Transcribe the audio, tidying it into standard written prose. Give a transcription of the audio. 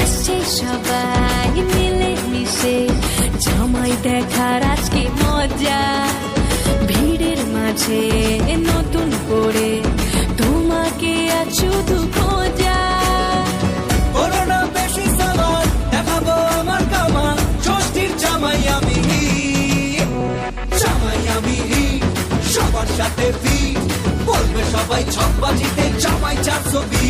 আসছে সবাই মিলে মিশে, জামাই দেখার আজকে মজা। ভিড়ের মাঝে নতুন করে তোমাকে আজ শুধু খোঁজা। করোনা বেশি সামান দেখাবো আমার কামান, ষষ্ঠীর জামাই আমি, জামাই আমি সবার সাথে ফিট, বলবে সবাই ছকবাজিতে জামাই 420।